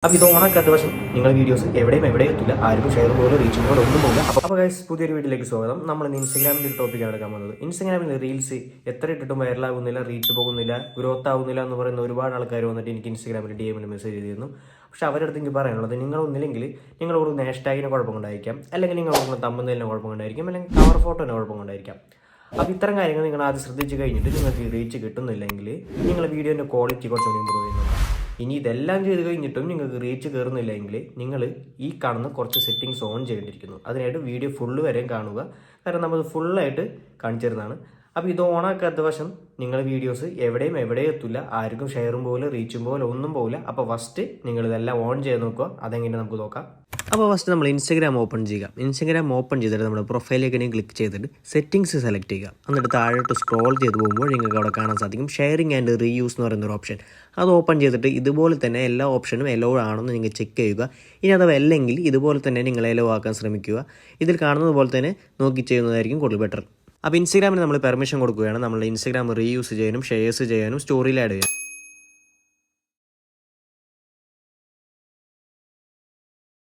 അപ്പോൾ ഇത് ഓണാക്കാത്ത വശം നിങ്ങൾ വീഡിയോസ് എവിടെയും എത്തുന്നില്ല, ആർക്കും ഷെയർ പോലെ റീച്ച് പോലെ ഒന്നും പോകില്ല. അപ്പോൾ ഗൈസ്, പുതിയൊരു വീഡിയോയിലേക്ക് സ്വാഗതം. നമ്മൾ ഇന്ന് ഇൻസ്റ്റാഗ്രാമിൻ്റെ ഒരു ടോപ്പിക്കാണ് എടുക്കാൻ പോകുന്നത്. ഇൻസ്റ്റാഗ്രാമിൽ റീൽസ് എത്ര ഇട്ടിട്ടും വൈറലാകുന്നില്ല, റീച്ച് പോകുന്നില്ല, ഗ്രോത്ത് ആവുന്നില്ല എന്ന് പറയുന്ന ഒരുപാട് ആൾക്കാർ വന്നിട്ട് എനിക്ക് ഇൻസ്റ്റാഗ്രാമിൽ DM മെസ്സേജ് ചെയ്തിരുന്നു. പക്ഷെ അവരുടെ അടുത്ത് എനിക്ക് പറയാനുള്ളത്, നിങ്ങളൊന്നില്ലെങ്കിൽ നിങ്ങൾ കൊടുക്കുന്ന ഹാഷ്ടാഗിന് കുഴപ്പം കൊണ്ടായിരിക്കാം, അല്ലെങ്കിൽ നിങ്ങൾ കൊടുക്കുന്ന തമ്പനെയിലിന് കുഴപ്പം കൊണ്ടായിരിക്കും, അല്ലെങ്കിൽ കവർ ഫോട്ടോന് കുഴപ്പം കൊണ്ടായിരിക്കാം. അപ്പോൾ ഇത്തരം കാര്യങ്ങൾ നിങ്ങൾ ആദ്യം ശ്രദ്ധിച്ച് കഴിഞ്ഞിട്ട് നിങ്ങൾക്ക് റീച്ച് കിട്ടുന്നില്ലെങ്കിൽ നിങ്ങൾ വീഡിയോൻ്റെ ക്വാളിറ്റി കുറച്ചുകൂടി ഇമ്പ്രൂവ് ചെയ്യുന്നുണ്ട്. ഇനി ഇതെല്ലാം ചെയ്ത് കഴിഞ്ഞിട്ടും നിങ്ങൾക്ക് റീച്ച് കയറുന്നില്ലെങ്കിൽ നിങ്ങൾ ഈ കാണുന്ന കുറച്ച് സെറ്റിങ്സ് ഓൺ ചെയ്യേണ്ടിയിരിക്കുന്നു. അതിനായിട്ട് വീഡിയോ ഫുള്ള് വരെയും കാണുക, കാരണം നമ്മൾ ഫുള്ളായിട്ട് കാണിച്ചു തരുന്നതാണ്. അപ്പോൾ ഇത് ഓണാക്കാത്ത വശം നിങ്ങൾ വീഡിയോസ് എവിടെയും എത്തില്ല, ആർക്കും ഷെയറും പോകില്ല, റീച്ചും പോകില്ല, ഒന്നും പോകില്ല. അപ്പോൾ ഫസ്റ്റ് നിങ്ങൾ ഇതെല്ലാം ഓൺ ചെയ്ത് നോക്കുക. അതെങ്ങനെ നമുക്ക് നോക്കാം. അപ്പോൾ ഫസ്റ്റ് നമ്മൾ ഇൻസ്റ്റാഗ്രാം ഓപ്പൺ ചെയ്യുക. ഇൻസ്റ്റാഗ്രാം ഓപ്പൺ ചെയ്തിട്ട് നമ്മുടെ പ്രൊഫൈലിലേക്ക് ക്ലിക്ക് ചെയ്തിട്ട് സെറ്റിങ്സ് സെലക്ട് ചെയ്യുക. എന്നിട്ട് താഴോട്ട് സ്ക്രോൾ ചെയ്ത് പോകുമ്പോൾ നിങ്ങൾക്ക് അവിടെ കാണാൻ സാധിക്കും ഷെയറിംഗ് ആൻഡ് റീയൂസ് എന്ന് പറയുന്നൊരു ഓപ്ഷൻ. അത് ഓപ്പൺ ചെയ്തിട്ട് ഇതുപോലെ തന്നെ എല്ലാ ഓപ്ഷനും എലോ ആണെന്ന് നിങ്ങൾ ചെക്ക് ചെയ്യുക. ഇനി അഥവാ അല്ലെങ്കിൽ ഇതുപോലെ തന്നെ നിങ്ങൾ എലോ ആക്കാൻ ശ്രമിക്കുക. ഇതിൽ കാണുന്നത് പോലെ തന്നെ നോക്കി ചെയ്യുന്നതായിരിക്കും കൂടുതൽ ബെറ്റർ. അപ്പോൾ ഇൻസ്റ്റാഗ്രാമിൽ നമ്മൾ പെർമിഷൻ കൊടുക്കുകയാണ്. നമ്മൾ ഇൻസ്റ്റാഗ്രാം റീയൂസ് ചെയ്യാനും ഷെയർസ് ചെയ്യാനും സ്റ്റോറിയിൽ ആഡ് ചെയ്യാനും.